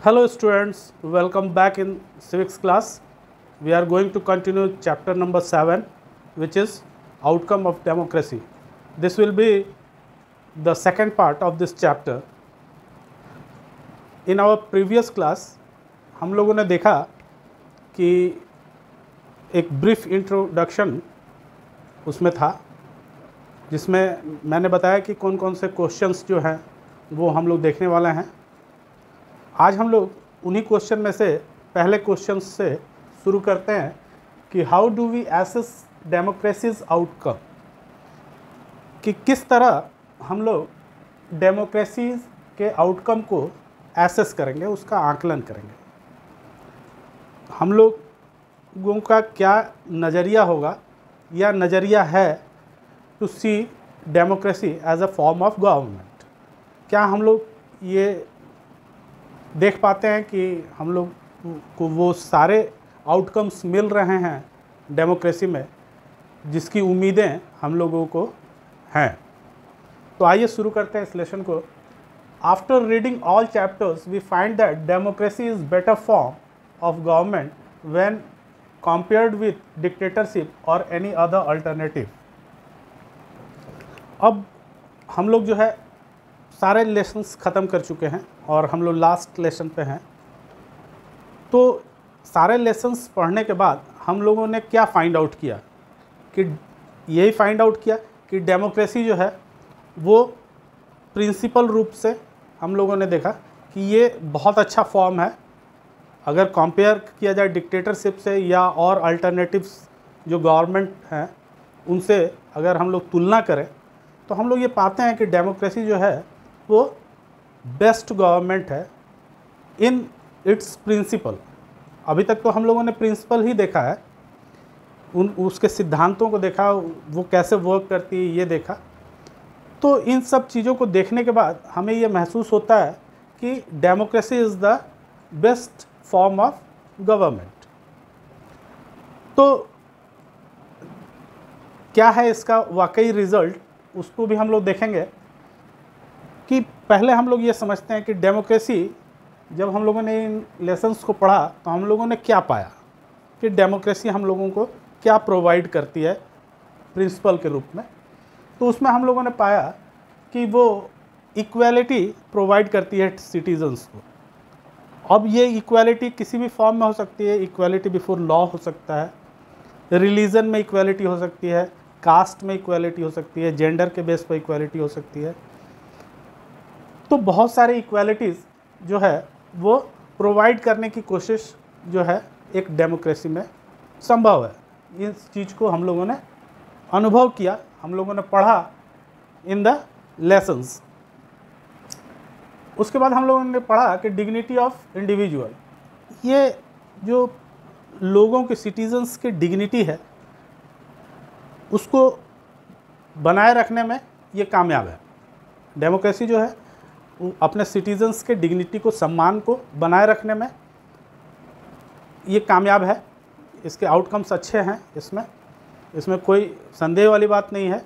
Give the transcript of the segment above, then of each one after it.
Hello students, welcome back in civics class. We are going to continue chapter number 7, which is outcome of democracy. This will be the second part of this chapter. In our previous class हम लोगों ने देखा कि एक brief introduction उसमें था, जिसमें मैंने बताया कि कौन कौन से क्वेश्चंस जो हैं वो हम लोग देखने वाले हैं। आज हम लोग उन्हीं क्वेश्चन में से पहले क्वेश्चन से शुरू करते हैं कि how do we assess democracy's outcome, कि किस तरह हम लोग डेमोक्रेसीज के आउटकम को एसेस करेंगे, उसका आकलन करेंगे। हम लोगों का क्या नज़रिया होगा या नज़रिया है to see democracy as a form of government. क्या हम लोग ये देख पाते हैं कि हम लोग को वो सारे आउटकम्स मिल रहे हैं डेमोक्रेसी में जिसकी उम्मीदें हम लोगों को हैं। तो आइए शुरू करते हैं इस लेसन को। After reading all chapters we find that democracy is better form of government when compared with dictatorship और एनी अदर अल्टरनेटिव। अब हम लोग जो है सारे लेसन्स ख़त्म कर चुके हैं और हम लोग लास्ट लेसन पे हैं। तो सारे लेसन्स पढ़ने के बाद हम लोगों ने क्या फाइंड आउट किया, कि यही फाइंड आउट किया कि डेमोक्रेसी जो है वो प्रिंसिपल रूप से हम लोगों ने देखा कि ये बहुत अच्छा फॉर्म है। अगर कंपेयर किया जाए डिक्टेटरशिप से या और अल्टरनेटिव्स जो गवर्नमेंट हैं उनसे अगर हम लोग तुलना करें तो हम लोग ये पाते हैं कि डेमोक्रेसी जो है वो बेस्ट गवर्नमेंट है इन इट्स प्रिंसिपल। अभी तक तो हम लोगों ने प्रिंसिपल ही देखा है, उसके सिद्धांतों को देखा, वो कैसे वर्क करती है ये देखा। तो इन सब चीज़ों को देखने के बाद हमें ये महसूस होता है कि democracy is the best form of government. तो क्या है इसका वाकई रिज़ल्ट, उसको भी हम लोग देखेंगे। कि पहले हम लोग ये समझते हैं कि डेमोक्रेसी, जब हम लोगों ने इन लेसन्स को पढ़ा तो हम लोगों ने क्या पाया कि डेमोक्रेसी हम लोगों को क्या प्रोवाइड करती है प्रिंसिपल के रूप में। तो उसमें हम लोगों ने पाया कि वो इक्वालिटी प्रोवाइड करती है सिटीजन्स को। अब ये इक्वालिटी किसी भी फॉर्म में हो सकती है, इक्वालिटी बिफोर लॉ हो सकता है, रिलीजन में इक्वालिटी हो सकती है, कास्ट में इक्वालिटी हो सकती है, जेंडर के बेस पर इक्वालिटी हो सकती है। तो बहुत सारे इक्वालिटीज़ जो है वो प्रोवाइड करने की कोशिश जो है एक डेमोक्रेसी में संभव है। इस चीज़ को हम लोगों ने अनुभव किया, हम लोगों ने पढ़ा इन द लेसन्स। उसके बाद हम लोगों ने पढ़ा कि डिग्निटी ऑफ इंडिविजुअल, ये जो लोगों के सिटीजन्स की डिग्निटी है उसको बनाए रखने में ये कामयाब है। डेमोक्रेसी जो है अपने सिटीजन्स के डिग्निटी को, सम्मान को बनाए रखने में ये कामयाब है। इसके आउटकम्स अच्छे हैं। इसमें कोई संदेह वाली बात नहीं है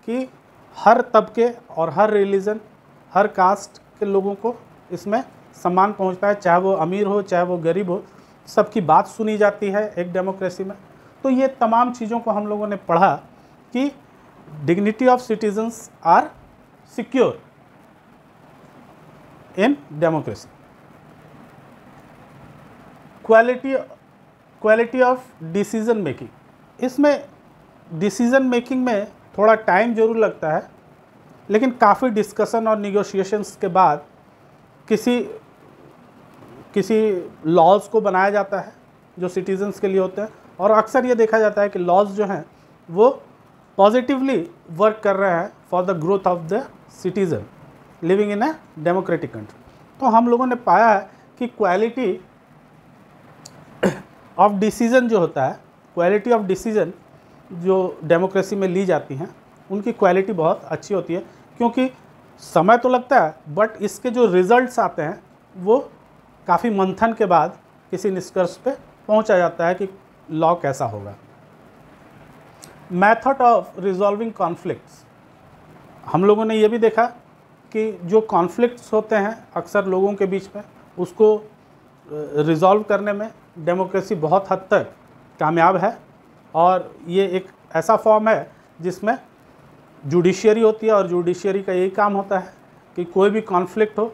कि हर तबके और हर रिलीजन, हर कास्ट के लोगों को इसमें सम्मान पहुंचता है, चाहे वो अमीर हो चाहे वो गरीब हो, सबकी बात सुनी जाती है एक डेमोक्रेसी में। तो ये तमाम चीज़ों को हम लोगों ने पढ़ा कि dignity of citizens are secure in democracy. Quality of decision making, इसमें डिसीजन मेकिंग में थोड़ा टाइम ज़रूर लगता है, लेकिन काफ़ी डिस्कशन और निगोशिएशंस के बाद किसी लॉज को बनाया जाता है जो सिटीजन्स के लिए होते हैं। और अक्सर ये देखा जाता है कि लॉज जो हैं वो पॉजिटिवली वर्क कर रहे हैं for the growth of the citizen living in a democratic country. तो हम लोगों ने पाया है कि क्वालिटी ऑफ डिसीज़न जो होता है, क्वालिटी ऑफ डिसीज़न जो डेमोक्रेसी में ली जाती हैं उनकी क्वालिटी बहुत अच्छी होती है, क्योंकि समय तो लगता है बट इसके जो रिज़ल्ट्स आते हैं वो काफ़ी मंथन के बाद किसी निष्कर्ष पे पहुंचा जाता है कि लॉ कैसा होगा। मेथड ऑफ रिजॉल्विंग कॉन्फ्लिक्ट्स, हम लोगों ने ये भी देखा कि जो कॉन्फ्लिक्ट्स होते हैं अक्सर लोगों के बीच में, उसको रिजॉल्व करने में डेमोक्रेसी बहुत हद तक कामयाब है। और ये एक ऐसा फॉर्म है जिसमें जुडिशियरी होती है, और जुडिशियरी का यही काम होता है कि कोई भी कॉन्फ्लिक्ट हो,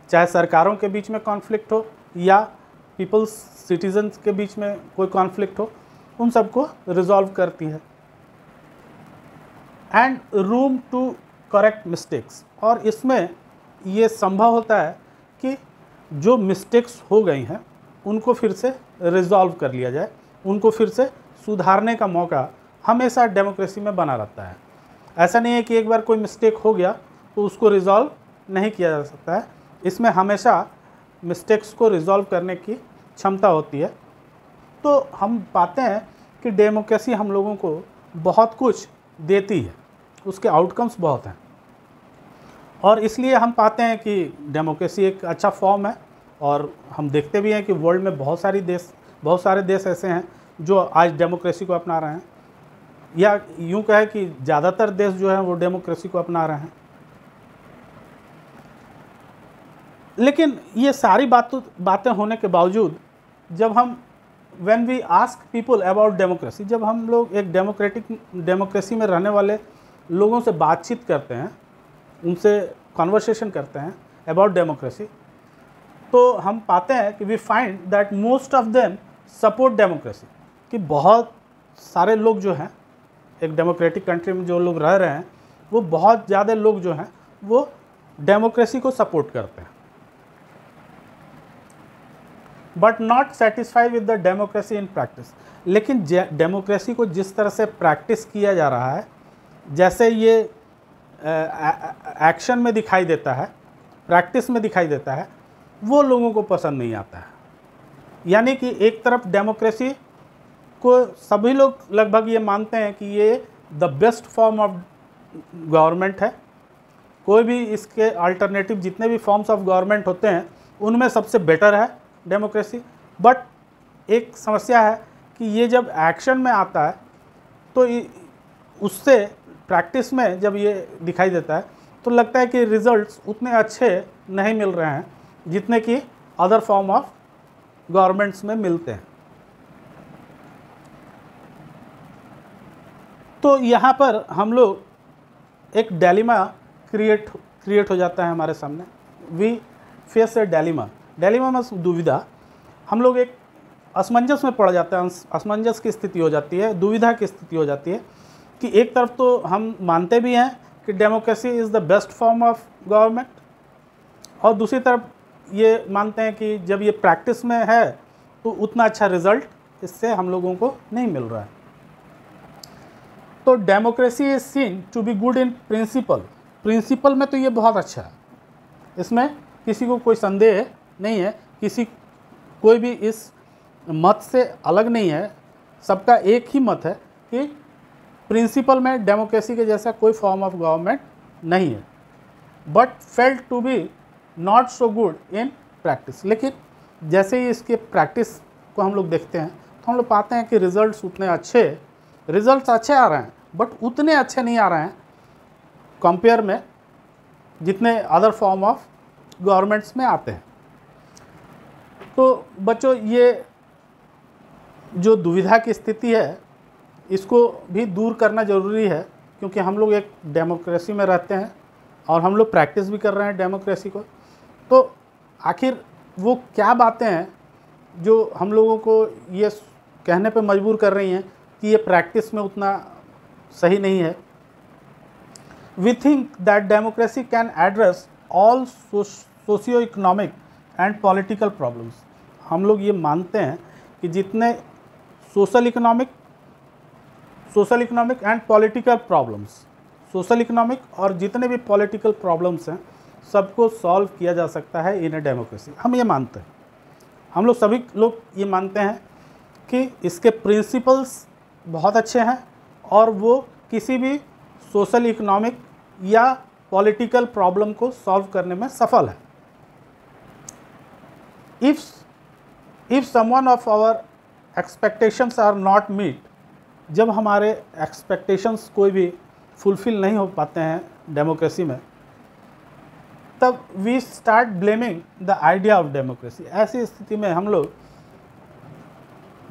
चाहे सरकारों के बीच में कॉन्फ्लिक्ट हो या पीपल्स सिटीजन्स के बीच में कोई कॉन्फ्लिक्ट हो, उन सबको रिजॉल्व करती है। And room to correct mistakes, और इसमें ये संभव होता है कि जो मिस्टेक्स हो गई हैं उनको फिर से रिजॉल्व कर लिया जाए, उनको फिर से सुधारने का मौका हमेशा डेमोक्रेसी में बना रहता है। ऐसा नहीं है कि एक बार कोई मिस्टेक हो गया तो उसको रिजॉल्व नहीं किया जा सकता है, इसमें हमेशा मिस्टेक्स को रिजॉल्व करने की क्षमता होती है। तो हम पाते हैं कि डेमोक्रेसी हम लोगों को बहुत कुछ देती है, उसके आउटकम्स बहुत हैं, और इसलिए हम पाते हैं कि डेमोक्रेसी एक अच्छा फॉर्म है। और हम देखते भी हैं कि वर्ल्ड में बहुत सारे देश ऐसे हैं जो आज डेमोक्रेसी को अपना रहे हैं, या यूं कहे कि ज़्यादातर देश जो हैं वो डेमोक्रेसी को अपना रहे हैं। लेकिन ये सारी बातें होने के बावजूद जब हम when we ask people about democracy, जब हम लोग एक डेमोक्रेसी में रहने वाले लोगों से बातचीत करते हैं, उनसे कन्वर्सेशन करते हैं अबाउट डेमोक्रेसी, तो हम पाते हैं कि we find that most of them support democracy, कि बहुत सारे लोग जो हैं एक डेमोक्रेटिक कंट्री में जो लोग रह रहे हैं, वो बहुत ज़्यादा लोग जो हैं वो डेमोक्रेसी को सपोर्ट करते हैं। But not satisfied with the democracy in practice, लेकिन डेमोक्रेसी को जिस तरह से प्रैक्टिस किया जा रहा है, जैसे ये एक्शन में दिखाई देता है, प्रैक्टिस में दिखाई देता है, वो लोगों को पसंद नहीं आता है। यानी कि एक तरफ डेमोक्रेसी को सभी लोग लगभग ये मानते हैं कि ये the best form of government है, कोई भी इसके अल्टरनेटिव जितने भी फॉर्म्स ऑफ गवर्नमेंट होते हैं उनमें सबसे बेटर है डेमोक्रेसी। बट एक समस्या है कि ये जब एक्शन में आता है तो उससे प्रैक्टिस में जब ये दिखाई देता है तो लगता है कि रिजल्ट्स उतने अच्छे नहीं मिल रहे हैं जितने कि अदर फॉर्म ऑफ गवर्नमेंट्स में मिलते हैं। तो यहाँ पर हम लोग एक डायलेमा क्रिएट हो जाता है हमारे सामने। वी फेस ए डायलेमा में दुविधा, हम लोग एक असमंजस में पड़ जाते हैं, असमंजस की स्थिति हो जाती है, दुविधा की स्थिति हो जाती है कि एक तरफ तो हम मानते भी हैं कि democracy is the best form of government, और दूसरी तरफ ये मानते हैं कि जब ये प्रैक्टिस में है तो उतना अच्छा रिजल्ट इससे हम लोगों को नहीं मिल रहा है। तो democracy is seen to be good in principle में तो ये बहुत अच्छा है, इसमें किसी को कोई संदेह नहीं है, कोई भी इस मत से अलग नहीं है, सबका एक ही मत है कि प्रिंसिपल में डेमोक्रेसी के जैसा कोई फॉर्म ऑफ गवर्नमेंट नहीं है, but felt to be not so good in practice. लेकिन जैसे ही इसके प्रैक्टिस को हम लोग देखते हैं तो हम लोग पाते हैं कि रिजल्ट्स अच्छे आ रहे हैं, बट उतने अच्छे नहीं आ रहे हैं कंपेयर में जितने अदर फॉर्म ऑफ गवर्नमेंट्स में आते हैं। तो बच्चों, ये जो दुविधा की स्थिति है इसको भी दूर करना ज़रूरी है, क्योंकि हम लोग एक डेमोक्रेसी में रहते हैं और हम लोग प्रैक्टिस भी कर रहे हैं डेमोक्रेसी को। तो आखिर वो क्या बातें हैं जो हम लोगों को ये कहने पे मजबूर कर रही हैं कि ये प्रैक्टिस में उतना सही नहीं है। We think that democracy can address all socio economic and political problems. हम लोग ये मानते हैं कि जितने social economic and political problems, social economic और जितने भी पॉलिटिकल प्रॉब्लम्स हैं सबको सॉल्व किया जा सकता है इन ए डेमोक्रेसी। हम ये मानते हैं, हम लोग सभी लोग ये मानते हैं कि इसके प्रिंसिपल्स बहुत अच्छे हैं और वो किसी भी सोशल इकोनॉमिक या पॉलिटिकल प्रॉब्लम को सॉल्व करने में सफल है। If someone of our expectations are not meet, जब हमारे एक्सपेक्टेशंस कोई भी फुलफ़िल नहीं हो पाते हैं डेमोक्रेसी में, तब we start blaming the idea of democracy. ऐसी स्थिति में हम लोग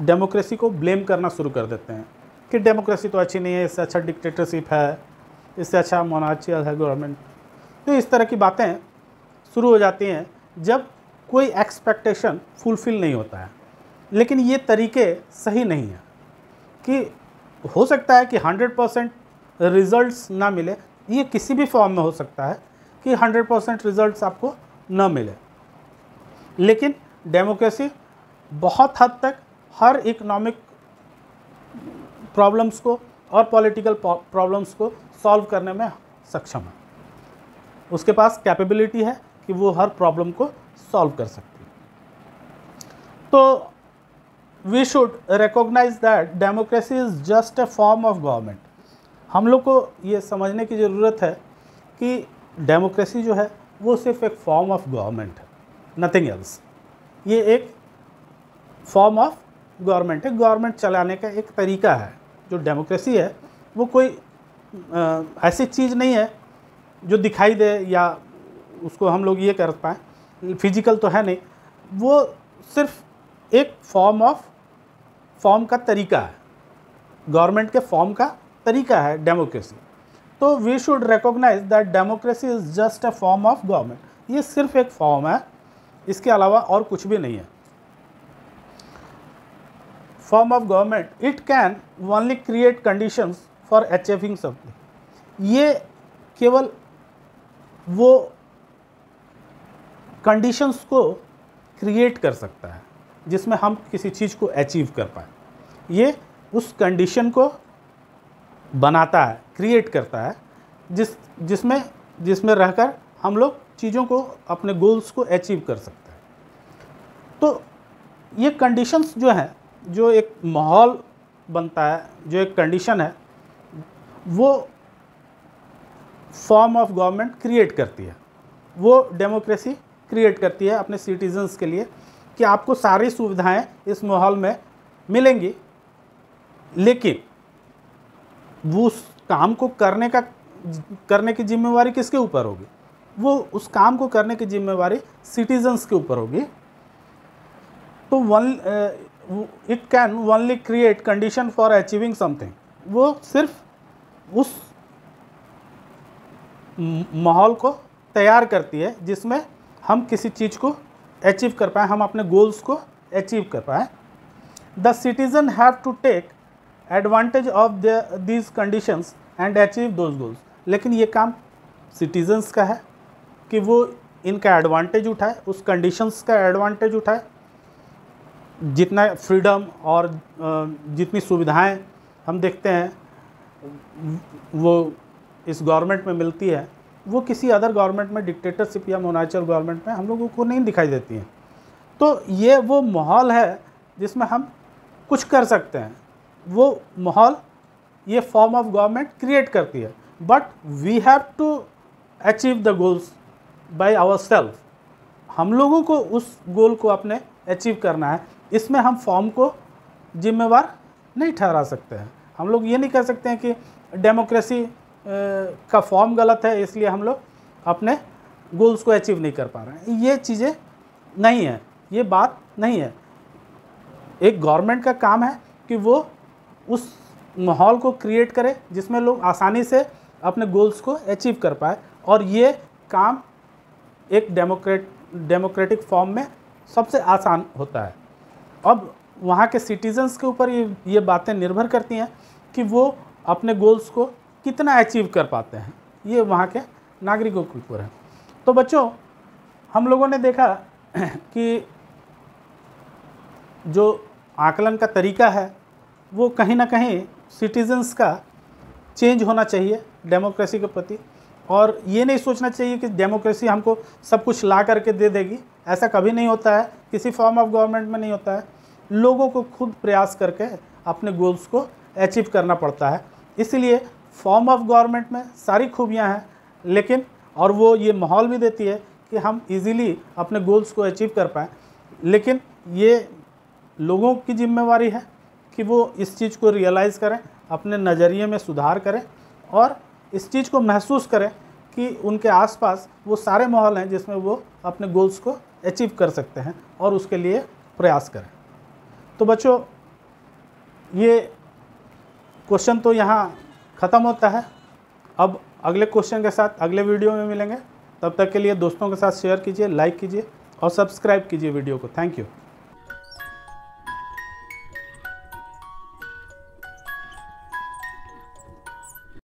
डेमोक्रेसी को ब्लेम करना शुरू कर देते हैं कि डेमोक्रेसी तो अच्छी नहीं है, इससे अच्छा डिक्टेटरशिप है, इससे अच्छा मोनार्चियल है गवर्नमेंट। तो इस तरह की बातें शुरू हो जाती हैं जब कोई एक्सपेक्टेशन फुलफ़िल नहीं होता है। लेकिन ये तरीके सही नहीं है कि हो सकता है कि 100% रिजल्ट्स ना मिले, ये किसी भी फॉर्म में हो सकता है कि 100% रिजल्ट्स आपको ना मिले, लेकिन डेमोक्रेसी बहुत हद तक हर इकोनॉमिक प्रॉब्लम्स को और पॉलिटिकल प्रॉब्लम्स को सॉल्व करने में सक्षम है। उसके पास कैपेबिलिटी है कि वो हर प्रॉब्लम को सॉल्व कर सकती है। तो we should recognise that democracy is just a form of government. हम लोग को ये समझने की ज़रूरत है कि डेमोक्रेसी जो है वो सिर्फ एक फॉर्म ऑफ गवर्नमेंट है, नथिंग एल्स। ये एक फॉर्म ऑफ गवर्नमेंट है, गवर्नमेंट चलाने का एक तरीका है। जो डेमोक्रेसी है वो कोई ऐसी चीज़ नहीं है जो दिखाई दे या उसको हम लोग ये कर पाएँ, फिजिकल तो है नहीं, वो सिर्फ एक फॉर्म का तरीका है, गवर्नमेंट के फॉर्म का तरीका है डेमोक्रेसी। तो we should recognise that democracy is just a form of government. ये सिर्फ एक फॉर्म है, इसके अलावा और कुछ भी नहीं है। Form of government, it can only create conditions for achieving something. ये केवल वो कंडीशंस को क्रिएट कर सकता है जिसमें हम किसी चीज़ को अचीव कर पाए। ये उस कंडीशन को बनाता है, क्रिएट करता है, जिसमें रहकर हम लोग चीज़ों को, अपने गोल्स को अचीव कर सकते हैं। तो ये कंडीशंस जो हैं, जो एक माहौल बनता है, जो एक कंडीशन है, वो फॉर्म ऑफ गवर्नमेंट क्रिएट करती है। वो डेमोक्रेसी क्रिएट करती है अपने सिटीजन्स के लिए कि आपको सारी सुविधाएं इस माहौल में मिलेंगी, लेकिन वो उस काम को करने की जिम्मेवारी किसके ऊपर होगी? वो उस काम को करने की जिम्मेवारी सिटीजन्स के ऊपर होगी। तो it can only create condition for achieving something. वो सिर्फ उस माहौल को तैयार करती है जिसमें हम किसी चीज़ को अचीव कर पाएँ, हम अपने गोल्स को अचीव कर पाएँ। The citizen have to take advantage of these conditions and achieve those goals. लेकिन ये काम सिटीजन्स का है कि वो इनका एडवांटेज उठाए, उस कंडीशंस का एडवांटेज उठाए। जितना फ्रीडम और जितनी सुविधाएं हम देखते हैं वो इस गवर्नमेंट में मिलती है, वो किसी अदर गवर्नमेंट में, डिक्टेटरशिप या मोनार्चियल गवर्नमेंट में हम लोगों को नहीं दिखाई देती हैं। तो ये वो माहौल है जिसमें हम कुछ कर सकते हैं। वो माहौल ये फॉर्म ऑफ गवर्नमेंट क्रिएट करती है, but we have to achieve the goals by ourself. हम लोगों को उस गोल को अपने अचीव करना है। इसमें हम फॉर्म को जिम्मेवार नहीं ठहरा सकते हैं। हम लोग ये नहीं कह सकते हैं कि डेमोक्रेसी का फॉर्म गलत है इसलिए हम लोग अपने गोल्स को अचीव नहीं कर पा रहे हैं। ये चीज़ें नहीं है, ये बात नहीं है। एक गवर्नमेंट का काम है कि वो उस माहौल को क्रिएट करे जिसमें लोग आसानी से अपने गोल्स को अचीव कर पाए, और ये काम एक डेमोक्रेटिक फॉर्म में सबसे आसान होता है। अब वहाँ के सिटीजन्स के ऊपर ये बातें निर्भर करती हैं कि वो अपने गोल्स को कितना अचीव कर पाते हैं, ये वहाँ के नागरिकों के ऊपर है। तो बच्चों, हम लोगों ने देखा कि जो आकलन का तरीका है वो कहीं ना कहीं सिटीजन्स का चेंज होना चाहिए डेमोक्रेसी के प्रति, और ये नहीं सोचना चाहिए कि डेमोक्रेसी हमको सब कुछ ला करके दे देगी। ऐसा कभी नहीं होता है, किसी फॉर्म ऑफ गवर्नमेंट में नहीं होता है। लोगों को खुद प्रयास करके अपने गोल्स को अचीव करना पड़ता है। इसलिए फॉर्म ऑफ गवर्नमेंट में सारी खूबियां हैं, लेकिन और वो ये माहौल भी देती है कि हम इजीली अपने गोल्स को अचीव कर पाएँ, लेकिन ये लोगों की जिम्मेवारी है कि वो इस चीज़ को रियलाइज़ करें, अपने नज़रिए में सुधार करें और इस चीज़ को महसूस करें कि उनके आसपास वो सारे माहौल हैं जिसमें वो अपने गोल्स को अचीव कर सकते हैं और उसके लिए प्रयास करें। तो बच्चों, ये क्वेश्चन तो यहाँ ख़त्म होता है। अब अगले क्वेश्चन के साथ अगले वीडियो में मिलेंगे। तब तक के लिए दोस्तों के साथ शेयर कीजिए, लाइक कीजिए और सब्सक्राइब कीजिए वीडियो को। Thank you.